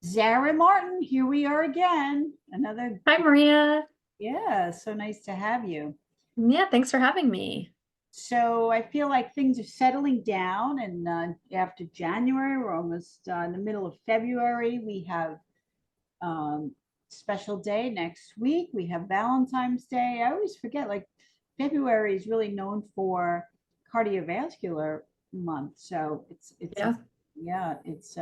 Zara Martin, here we are again. Another, Hi, Maria. yeah, so nice to have you. Yeah, thanks for having me. So I feel like things are settling down, and after January, we're almost in the middle of February. We have special day next week. We have Valentine's Day. I always forget, like February is really known for cardiovascular month. So it's a Yeah. yeah, it's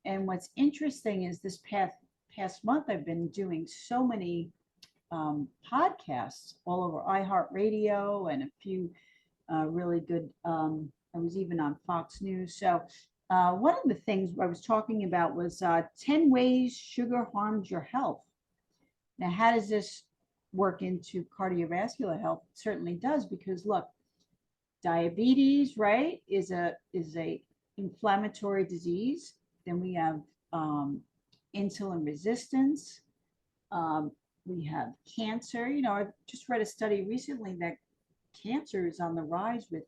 and what's interesting is this past month I've been doing so many podcasts all over iHeartRadio and a few really good. I was even on Fox News. So one of the things I was talking about was 10 ways sugar harms your health. Now, how does this work into cardiovascular health? It certainly does, because look, diabetes, right, is a inflammatory disease. Then we have insulin resistance. Um, we have cancer. I've just read a study recently that cancer is on the rise with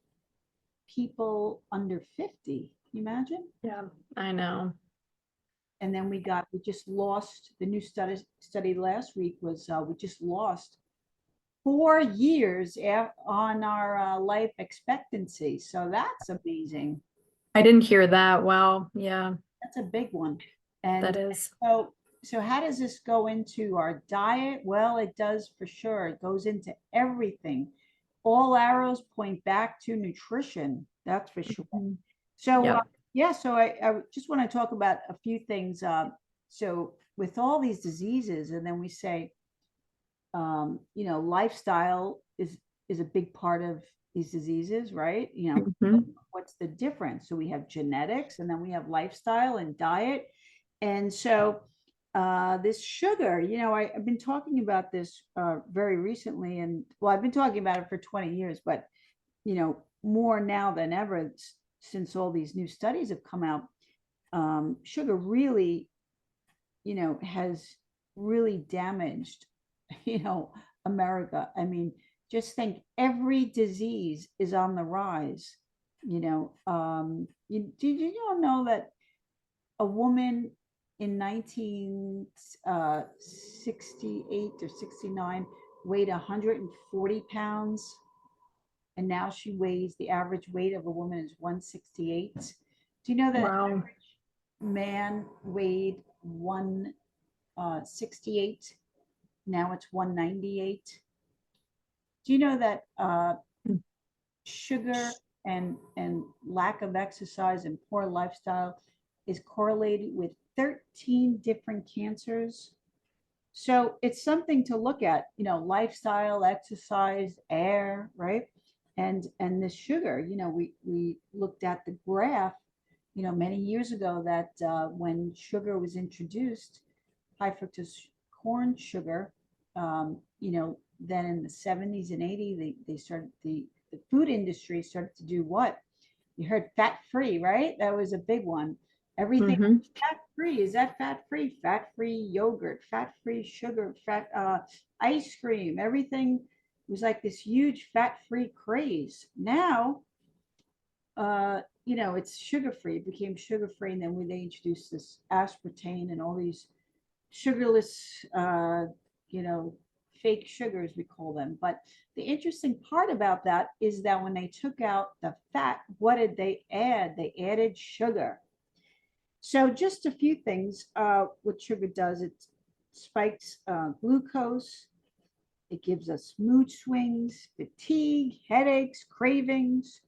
people under 50. Can you imagine? Yeah, I know. And then we just lost the new study last week was we just lost 4 years on our life expectancy. So that's amazing. I didn't hear that. Wow. Yeah, That's a big one. that And is. so how does this go into our diet? Well, it does for sure. It goes into everything. All arrows point back to nutrition. That's for sure. Mhm. So Yep. yeah, so I just want to talk about a few things. So with all these diseases, and then we say, lifestyle is a big part of these diseases, right? Mhm. What's the difference? So we have genetics, and then we have lifestyle and diet. And so this sugar, I've been talking about this very recently, and well, I've been talking about it for 20 years, but more now than ever since all these new studies have come out. Sugar really, has really damaged, you know, America. I mean, just think every disease is on the rise. Did you all know that a woman in 1968 or 69 weighed 140 pounds, and now she weighs, the average weight of a woman is 168. Do you know that Wow. man weighed 168? Now it's 198. Do you know that sugar and lack of exercise and poor lifestyle is correlated with 13 different cancers? So it's something to look at, lifestyle, exercise, air, right? And this sugar, we looked at the graph, many years ago, that when sugar was introduced, high fructose corn sugar, then in the 70s and 80s, they started, the food industry started to do what? You heard fat free, right? That was a big one. Everything Hmm. fat free. Is that fat free? Fat free yogurt, fat free sugar, fat ice cream. Everything was like this huge fat free craze. Now, it's sugar free. It became sugar free, and then when they introduced this aspartame and all these sugarless, you know, fake sugars, we call them. But the interesting part about that is that when they took out the fat, what did they add? They added sugar. So just a few things. What sugar does, it spikes glucose. It gives us mood swings, fatigue, headaches, cravings.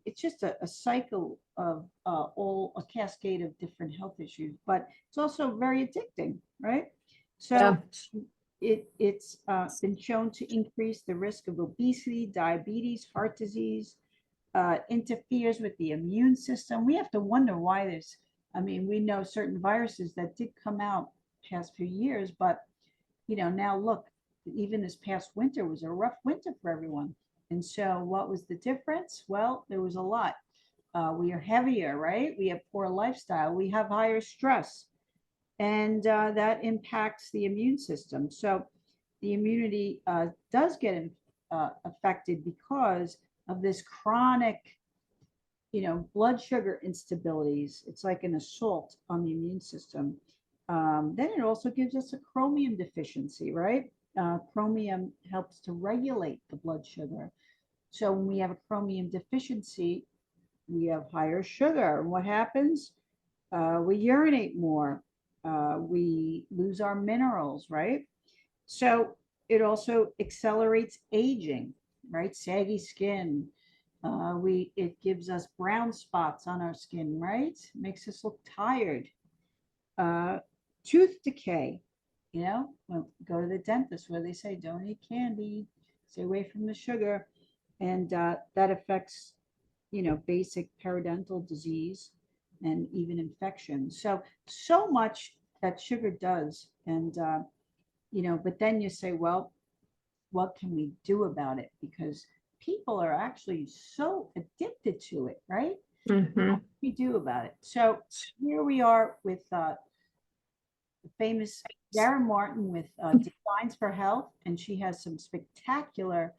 It's just a cycle of all a cascade of different health issues, but it's also very addicting, right? So Yeah. it's been shown to increase the risk of obesity, diabetes, heart disease, interferes with the immune system. We have to wonder why there's, I mean, we know certain viruses that did come out past few years, but now look, even this past winter was a rough winter for everyone. And so what was the difference? Well, there was a lot. We are heavier, right? We have poor lifestyle. We have higher stress, and that impacts the immune system. So the immunity does get affected because of this chronic blood sugar instabilities. It's like an assault on the immune system. Then it also gives us a chromium deficiency, right? Chromium helps to regulate the blood sugar. So when we have a chromium deficiency, we have higher sugar. And what happens? We urinate more. We lose our minerals, right? So it also accelerates aging, right? Saggy skin. It gives us brown spots on our skin, right? Makes us look tired. Uh, Tooth decay, well, go to the dentist where they say don't eat candy, stay away from the sugar, and that affects basic periodontal disease and even infection. So much that sugar does, and but then you say, well, what can we do about it? Because people are actually so addicted to it, right? Hmm. What can we do about it? So here we are with the famous Sarah Martin with Designs for Health, and she has some spectacular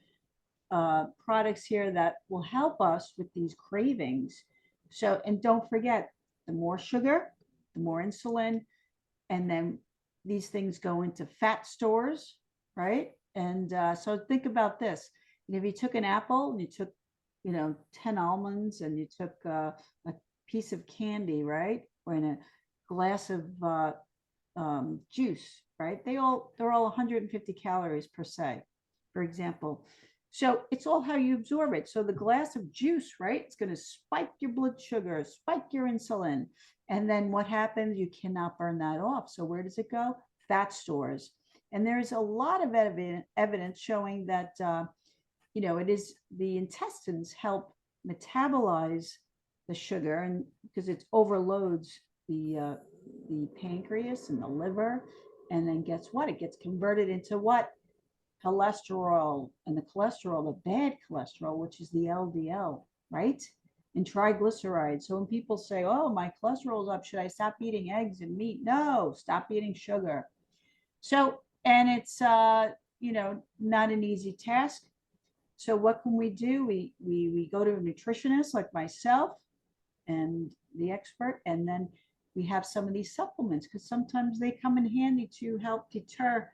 products here that will help us with these cravings. So, and don't forget, the more sugar, the more insulin, and then these things go into fat stores, right? And so think about this. And if you took an apple and you took, 10 almonds and you took a piece of candy, right? Or in a glass of juice, right? They're all 150 calories per se, for example. So it's all how you absorb it. So the glass of juice, right? It's going to spike your blood sugar, spike your insulin. And then what happens? You cannot burn that off. So where does it go? Fat stores. And there's a lot of evidence showing that, it is the intestines help metabolize the sugar, and because it overloads the pancreas and the liver, and then guess what? It gets converted into what? Cholesterol, and the cholesterol, the bad cholesterol, which is the LDL, right? And triglycerides. So when people say, "Oh, my cholesterol's up, should I stop eating eggs and meat?" No, stop eating sugar. So, and it's not an easy task. So what can we do? We go to a nutritionist like myself and the expert, and then we have some of these supplements because sometimes they come in handy to help deter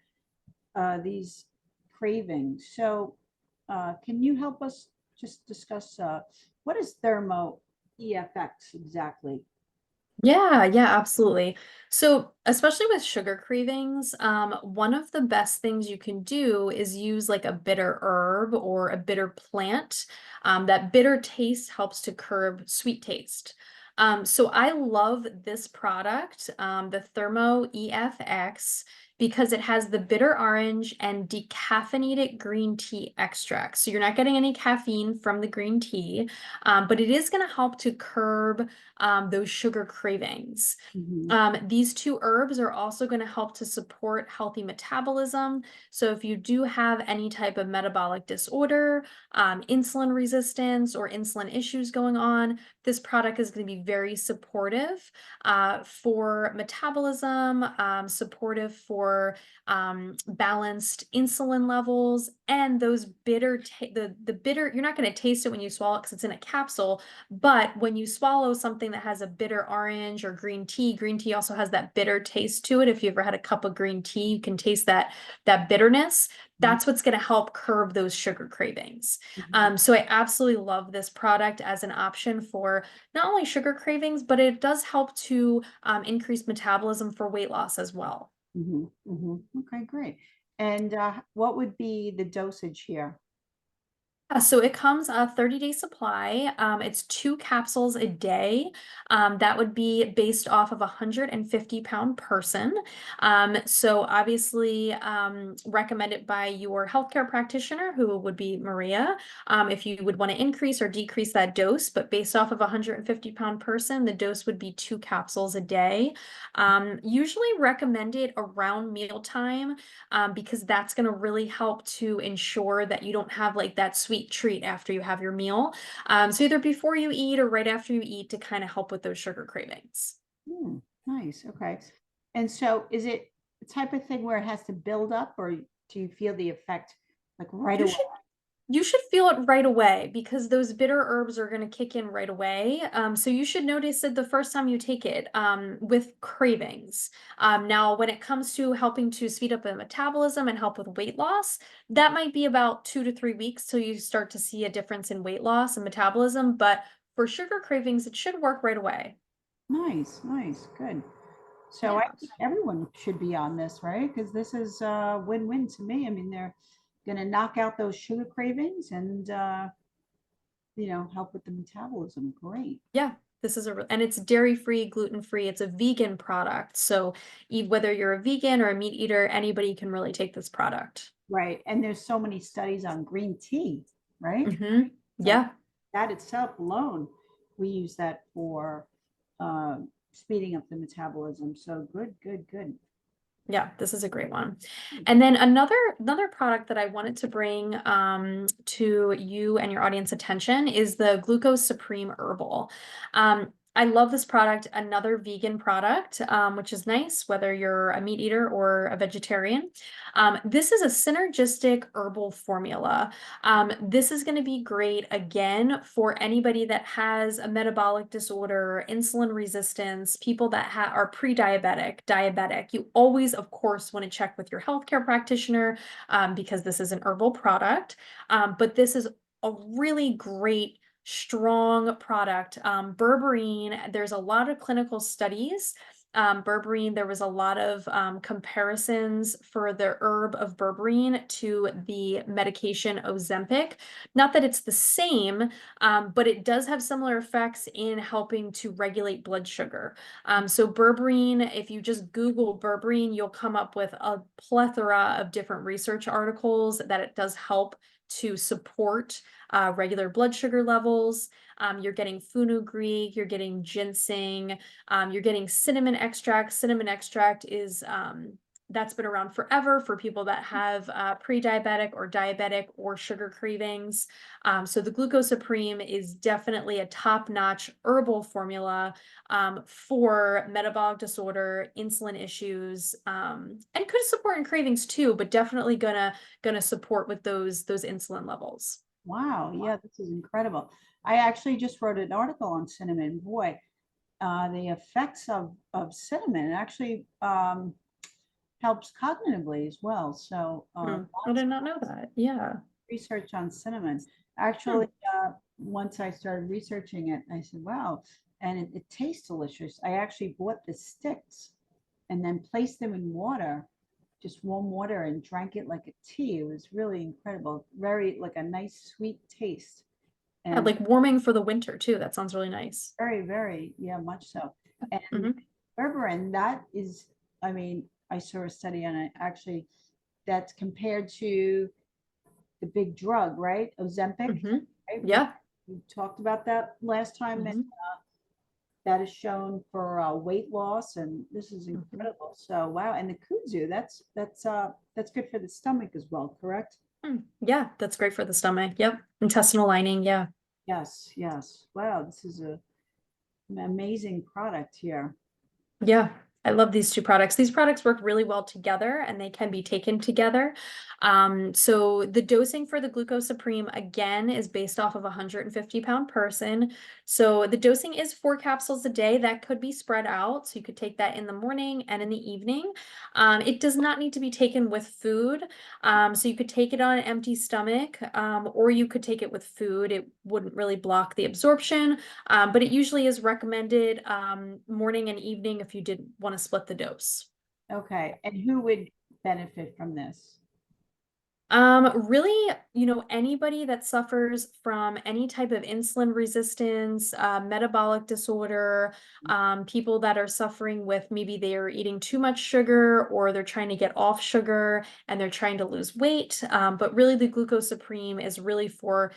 these cravings. So can you help us just discuss what is thermo EFX exactly? Yeah, absolutely. So, especially with sugar cravings, one of the best things you can do is use like a bitter herb or a bitter plant. That bitter taste helps to curb sweet taste. So I love this product, the Thermo EFX, because it has the bitter orange and decaffeinated green tea extract. So you're not getting any caffeine from the green tea, but it is going to help to curb those sugar cravings. Mhm. These two herbs are also going to help to support healthy metabolism. So if you do have any type of metabolic disorder, insulin resistance, or insulin issues going on, this product is going to be very supportive for metabolism, supportive for balanced insulin levels, and those the bitter, you're not going to taste it when you swallow it because it's in a capsule, but when you swallow something that has a bitter orange or green tea also has that bitter taste to it. If you ever had a cup of green tea, you can taste that bitterness. That's what's going to help curb those sugar cravings. Mhm. So I absolutely love this product as an option for not only sugar cravings, but it does help to increase metabolism for weight loss as well. Mhm. Mhm. Okay, great. And what would be the dosage here? So it comes a 30-day supply. It's 2 capsules a day. That would be based off of a 150-pound person. So obviously recommended by your healthcare practitioner, who would be Maria, if you would want to increase or decrease that dose. But based off of a 150-pound person, the dose would be 2 capsules a day. Usually recommended around mealtime, because that's going to really help to ensure that you don't have like that sweet treat after you have your meal. So either before you eat or right after you eat to kind of help with those sugar cravings. Hmm, nice. Okay. And so is it the type of thing where it has to build up, or do you feel the effect like right You away? should You should feel it right away because those bitter herbs are going to kick in right away. So you should notice it the first time you take it with cravings. Now, when it comes to helping to speed up the metabolism and help with weight loss, that might be about 2 to 3 weeks till you start to see a difference in weight loss and metabolism. But for sugar cravings, it should work right away. Nice, nice, good. So I Yeah. think everyone should be on this, right? Because this is a win-win to me. I mean, they're gonna knock out those sugar cravings and help with the metabolism. Great. Yeah, and it's dairy free, gluten free. It's a vegan product. So whether you're a vegan or a meat eater, anybody can really take this product. Right. And there's so many studies on green tea, right? And Yeah, that itself alone, we use that for uh, speeding up the metabolism. So good, good, good. yeah, this is a great one. And then another product that I wanted to bring to you and your audience attention is the Glucose Supreme Herbal. I love this product, another vegan product, which is nice, whether you're a meat eater or a vegetarian. This is a synergistic herbal formula. This is going to be great again for anybody that has a metabolic disorder, insulin resistance, people that are pre-diabetic, diabetic. You always, of course, want to check with your healthcare practitioner because this is an herbal product. But this is a really great strong product. Berberine, there's a lot of clinical studies. Berberine, there was a lot of comparisons for the herb of berberine to the medication Ozempic. Not that it's the same, but it does have similar effects in helping to regulate blood sugar. So berberine, if you just Google berberine, you'll come up with a plethora of different research articles that it does help to support regular blood sugar levels. You're getting fenugreek, you're getting ginseng, you're getting cinnamon extract. Cinnamon extract is that's been around forever for people that have pre-diabetic or diabetic or sugar cravings. So the Glucose Supreme is definitely a top-notch herbal formula for metabolic disorder, insulin issues, and could support in cravings too, but definitely gonna support with those insulin levels. Wow. Yeah, this is incredible. I actually just wrote an article on cinnamon. Boy, the effects of cinnamon actually helps cognitively as well. So I lots did of not know that. Yeah. research on cinnamon. Hmm. Actually, once I started researching it, I said, wow, and it tastes delicious. I actually bought the sticks and then placed them in water, just warm water, and drank it like a tea. It was really incredible. Very like a nice sweet taste. Yeah, And like warming for the winter too. That sounds really nice. very, very, yeah, much so. And Hmm. berberine, that is, I mean, I saw a study on it actually that's compared to the big drug, right? Ozempic, Hmm. right? Yeah. We talked about that last time, and Hmm. that is shown for weight loss, and this is Hmm. incredible. So wow, and the kudzu, that's good for the stomach as well, correct? Yeah, that's great for the stomach. Yep. Intestinal lining. Yeah. Yes, yes. Wow, this is an amazing product here. Yeah, I love these two products. These products work really well together and they can be taken together. So the dosing for the Glucose Supreme again is based off of a 150-pound person. So the dosing is 4 capsules a day. That could be spread out. So you could take that in the morning and in the evening. It does not need to be taken with food. So you could take it on an empty stomach, or you could take it with food. It wouldn't really block the absorption. But it usually is recommended morning and evening if you did want to split the dose. Okay, and who would benefit from this? Really, anybody that suffers from any type of insulin resistance, metabolic disorder, people that are suffering with maybe they're eating too much sugar or they're trying to get off sugar and they're trying to lose weight. But really, the Glucose Supreme is really for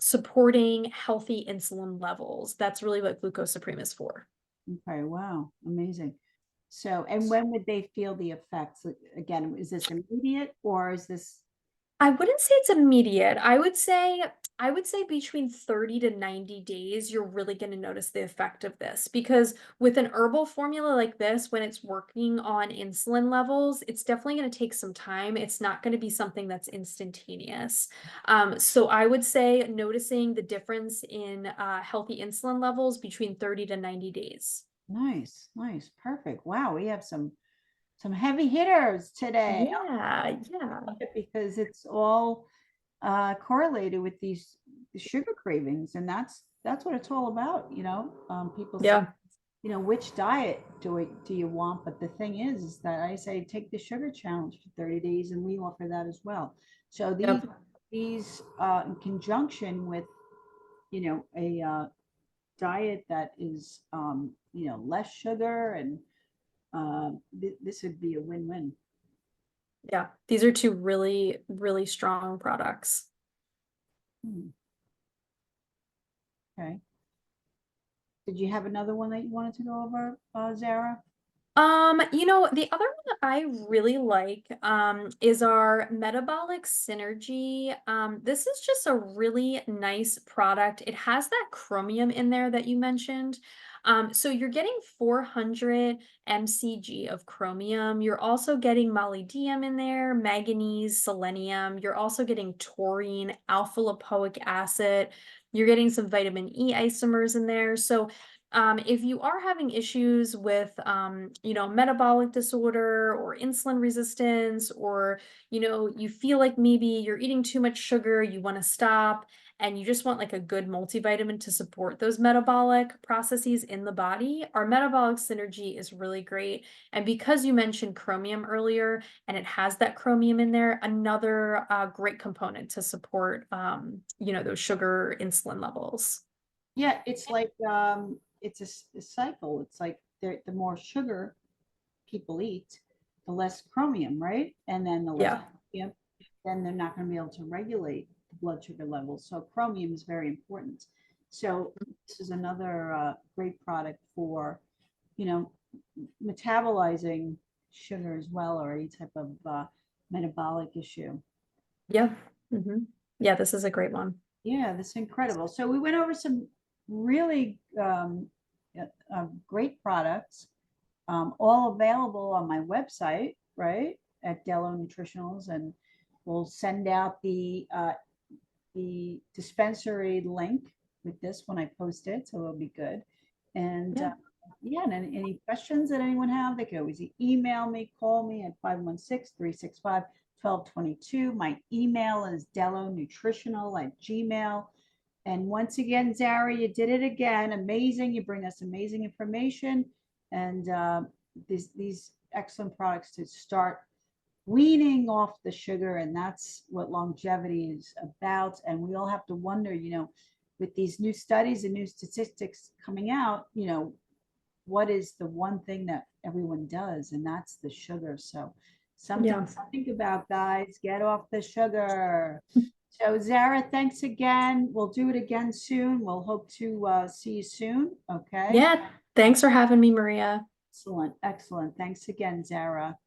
supporting healthy insulin levels. That's really what Glucose Supreme is for. Okay, wow, amazing. So, and when would they feel the effects? Like, again, is this immediate or is this? I wouldn't say it's immediate. I would say between 30 to 90 days, you're really going to notice the effect of this because with an herbal formula like this, when it's working on insulin levels, it's definitely going to take some time. It's not going to be something that's instantaneous. So I would say noticing the difference in healthy insulin levels between 30 to 90 days. Nice, nice, perfect. Wow, we have some heavy hitters today. Yeah, yeah, Because it's all correlated with the sugar cravings, and that's what it's all about. People say, yeah, which diet do you want? But the thing is that I say take the sugar challenge for 30 days, and we offer that as well. So yep. these in conjunction with a diet that is less sugar, and this would be a win-win. Yeah, these are two really, really strong products. Hmm, okay. Did you have another one that you wanted to go over, Zara? The other one that I really like is our metabolic synergy. This is just a really nice product. It has that chromium in there that you mentioned. So you're getting 400 mcg of chromium. You're also getting molybdenum in there, manganese, selenium. You're also getting taurine, alpha lipoic acid. You're getting some vitamin E isomers in there. So if you are having issues with, metabolic disorder or insulin resistance, or, you feel like maybe you're eating too much sugar, you want to stop, and you just want like a good multivitamin to support those metabolic processes in the body, our metabolic synergy is really great. And because you mentioned chromium earlier, and it has that chromium in there, another great component to support, those sugar insulin levels. Yeah, it's like it's a cycle. It's like the more sugar people eat, the less chromium, right? And then the less Yeah. chromium, then they're not going to be able to regulate the blood sugar levels. So chromium is very important. So this is another great product for, you know, metabolizing sugar as well, or any type of metabolic issue. Yeah. Yeah, this is a great one. Yeah, that's incredible. So we went over some really great products, all available on my website, right, at Dellonutritionals, and we'll send out the dispensary link with this when I post it, so it'll be good. And Yeah. yeah, and any questions that anyone have, they can always email me, call me at 516-365-1222. My email is dellonutritional@gmail. And once again, Zara, you did it again. Amazing. You bring us amazing information, and these excellent products to start weaning off the sugar. And that's what longevity is about. And we all have to wonder, with these new studies and new statistics coming out, what is the one thing that everyone does? And that's the sugar. So something Yeah. to think about, guys. Get off the sugar. So Zara, thanks again. We'll do it again soon. We'll hope to see you soon. Okay. Yeah. Thanks for having me, Maria. Excellent. Excellent. Thanks again, Zara.